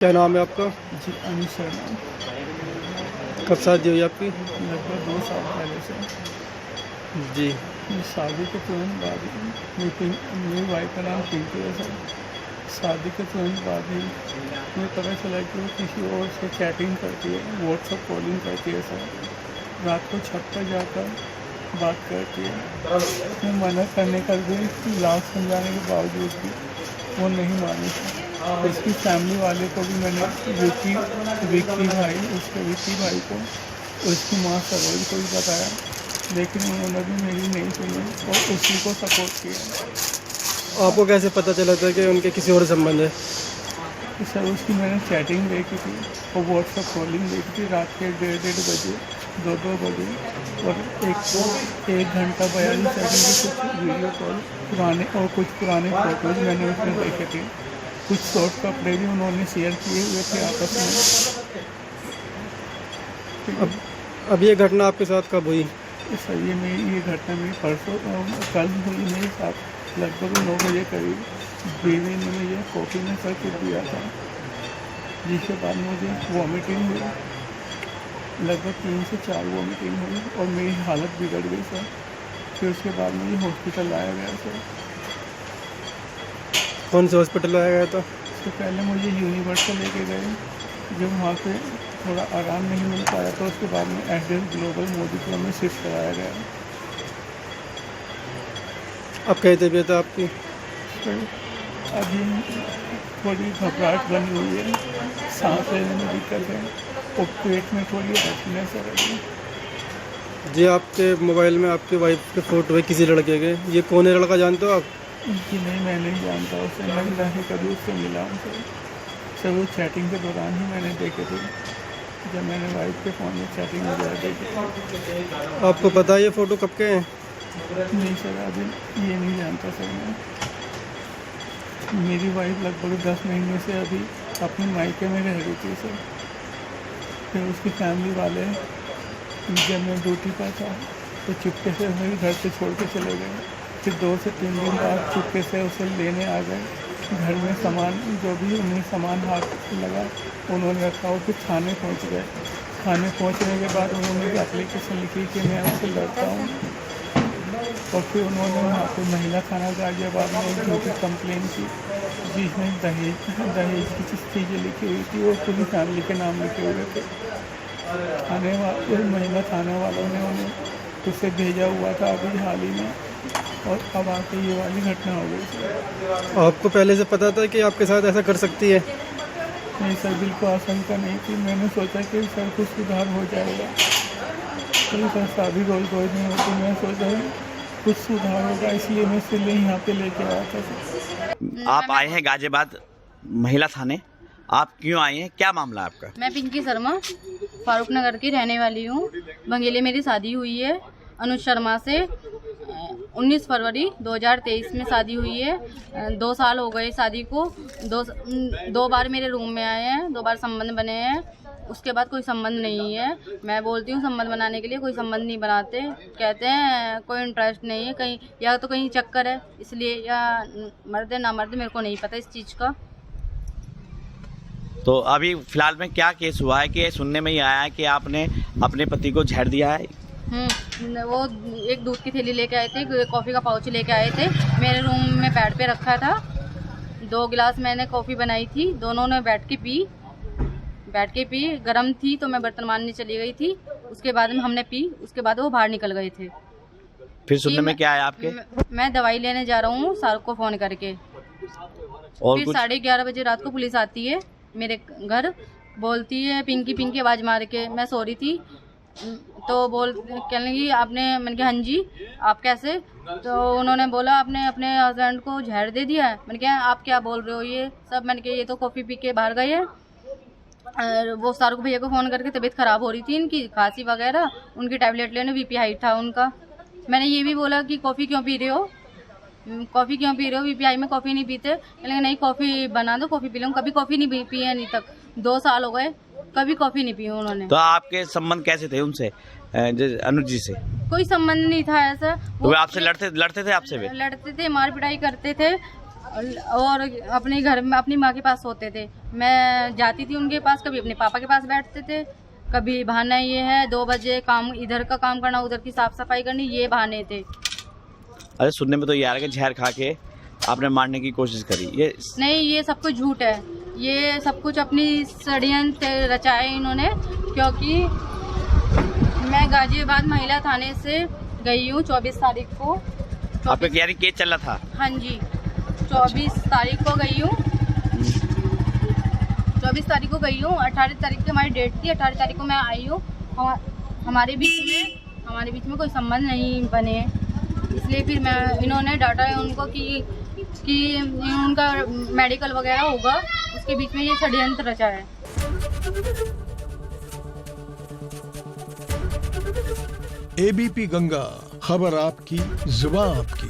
क्या नाम है आपका? जी अनिल शर्मा। कब शादी हुई आपकी? लगभग 2 साल पहले से। जी। शादी के तुरंत बाद मेरी वाइफ का नाम पिंकी है सर। शादी के तुरंत बाद ही मुझे पता चला कि वो किसी और से चैटिंग करती है, व्हाट्सएप कॉलिंग करती है सर। रात को छत पर जाकर बात करती है। मैं मना करने का भी लाख समझाने के बावजूद भी वो नहीं मानी सर। इसकी फैमिली वाले को भी मैंने विक्की भाई को उसकी माँ सरोज को भी बताया, लेकिन उन्होंने भी मेरी नहीं सुनी और उसी को सपोर्ट किया। आपको कैसे पता चला था कि उनके किसी और संबंध है? सर उसकी मैंने चैटिंग देखी थी और व्हाट्सएप कॉलिंग देखी थी रात के 1:30 बजे, 2 बजे, और 1 घंटा 42 सेकंड की कुछ वीडियो कॉल पुराने और कुछ पुराने फ़ोटोज़ मैंने उसमें देखे थे। कुछ शॉर्ट कपड़े भी उन्होंने शेयर किए हुए थे आपस में। अब ये घटना आपके साथ कब हुई? सर ये घटना मेरी परसों कल हुई मेरे साथ। लगभग 9 बजे करीब बीवी ने मुझे कॉफ़ी में सर कुछ दिया था, जिसके बाद मुझे वॉमिटिंग हुई। लगभग 3 से 4 वॉमिटिंग हुई और मेरी हालत बिगड़ गई सर। फिर उसके बाद मुझे हॉस्पिटल लाया गया सर। कौन से हॉस्पिटल आया गया था? उससे पहले मुझे यूनिवर्सल लेके गए, जब वहाँ पे थोड़ा आराम नहीं मिल पाया तो उसके बाद में एड्रेस ग्लोबल मोदीपुरम में शिफ्ट कराया गया। अब कैसी तबीयत है आपकी? अभी थोड़ी घबराहट बनी हुई है, सांस लेने में दिक्कत है और पेट में थोड़ी रखनेस है रही। जी, आपके मोबाइल में आपकी वाइफ के फ़ोटो है किसी लड़के के, ये कौन है लड़का, जानते हो आप? जी नहीं, मैं नहीं जानता उसे, लग रहा है कभी उससे मिला हूँ सर। वो चैटिंग के दौरान ही मैंने देखे थे, जब मैंने वाइफ के फ़ोन में चैटिंग वगैरह देखी। आपको पता है ये फ़ोटो कब के हैं? नहीं सर, अभी ये नहीं जानता सर मैं। मेरी वाइफ लगभग 10 महीने से अभी अपने मायके में रह रही थी सर। फिर उसकी फैमिली वाले, जब मैं ड्यूटी पर था तो चुपके से मेरे घर से छोड़ के चले गए। फिर 2 से 3 दिन बाद चुपके से उसे लेने आ गए। घर में सामान जो भी उन्हें सामान हाथ लगा उन्होंने रखा और फिर थाने पहुंच गए। थाने पहुंचने के बाद उन्होंने भी एप्लीकेशन लिखी कि मैं उससे लड़ता हूँ, और फिर उन्होंने वहाँ पर महिला थाना गाजियाबाद में एक झूठी कंप्लेन की, जिसमें दहेज की चीज़ें लिखी हुई थी और पूरी फैमिली के नाम लिखे हुए थे। महिला थाने वालों ने उन्हें उससे भेजा हुआ था अभी हाल ही में, और अब आके ये वाली घटना हो गई। आपको पहले से पता था कि आपके साथ ऐसा कर सकती है? नहीं सर, बिल्कुल आशंका नहीं थी। मैंने सोचा कि सर कुछ सुधार हो जाएगा, तो सर शादी रोज नहीं होती। मैं सोचा कुछ सुधार होगा, इसलिए मैं इसलिए यहाँ पे लेके आया था सर। आप आए हैं गाजियाबाद महिला थाने, आप क्यों आए हैं, क्या मामला है आपका? मैं पिंकी शर्मा फारूक नगर की रहने वाली हूँ। बंगेले मेरी शादी हुई है अनुज शर्मा से। 19 फरवरी 2023 में शादी हुई है। 2 साल हो गए शादी को। दो बार मेरे रूम में आए हैं, 2 बार संबंध बने हैं, उसके बाद कोई संबंध नहीं है। मैं बोलती हूँ संबंध बनाने के लिए, कोई संबंध नहीं बनाते, कहते हैं कोई इंटरेस्ट नहीं है, कहीं या तो कहीं चक्कर है इसलिए, या मर्द है ना मर्द मेरे को नहीं पता इस चीज़ का। तो अभी फिलहाल में क्या केस हुआ है कि सुनने में ही आया है कि आपने अपने पति को झेड़ दिया है? वो एक दूध की थैली लेके आए थे, कॉफ़ी का पाउच लेके आए थे, मेरे रूम में बेड पे रखा था। 2 गिलास मैंने कॉफ़ी बनाई थी, दोनों ने बैठ के पी। गर्म थी तो मैं बर्तन मारने चली गई थी, उसके बाद में हमने पी, उसके बाद वो बाहर निकल गए थे। फिर सुनने में क्या आया आपके? मैं दवाई लेने जा रहा हूँ शाहरुख को फ़ोन करके। और फिर 11:30 बजे रात को पुलिस आती है मेरे घर, बोलती है पिंकी आवाज़ मार के। मैं सो रही थी तो कहने लगी आपने, मैंने कहा हाँ जी, आप कैसे? तो उन्होंने बोला आपने अपने हस्बैंड को जहर दे दिया है। मैंने कहा आप क्या बोल रहे हो ये सब? मैंने कहा ये तो कॉफ़ी पी के बाहर गए हैं। वो शाहरुख भैया को फ़ोन करके, तबीयत ख़राब हो रही थी इनकी, खांसी वगैरह, उनकी टैबलेट लेने, बीपी हाई था उनका। मैंने ये भी बोला कि कॉफ़ी क्यों पी रहे हो, बीपी हाई में कॉफ़ी नहीं पीते। लेकिन नहीं, कॉफ़ी बना दो, कॉफ़ी पी लूँ। कभी कॉफ़ी नहीं पी है अभी तक, 2 साल हो गए, कभी कॉफ़ी नहीं पी उन्होंने। तो आपके संबंध कैसे थे उनसे, अनुज जी से? कोई संबंध नहीं था ऐसा। वो आपसे लड़ते थे? आपसे भी लड़ते थे, मार पिटाई करते थे। और अपने घर में अपनी माँ के पास सोते थे। मैं जाती थी उनके पास, कभी अपने पापा के पास बैठते थे, कभी बहाना ये है 2 बजे काम, इधर का काम करना, उधर की साफ सफाई करनी, ये बहाने थे। अरे सुनने में तो ये आ रहा है कि जहर खा के आपने मारने की कोशिश करी, ये नहीं, ये सब कुछ झूठ है। ये सब कुछ अपनी षड्यंत्र रचा है इन्होंने, क्योंकि मैं गाजियाबाद महिला थाने से गई हूँ 24 तारीख को। आपका यानी केस चल रहा था? हाँ जी, 24 तारीख को गई हूँ। 24 तारीख को गई हूँ, 18 तारीख की हमारी डेट थी, 18 तारीख को मैं आई हूँ। हमारे बीच में कोई संबंध नहीं बने, इसलिए फिर इन्होंने डाटा है उनको कि उनका मेडिकल वगैरह होगा, उसके बीच में ये षड्यंत्र रचा है। एबीपी गंगा, खबर आपकी, जुबान आपकी।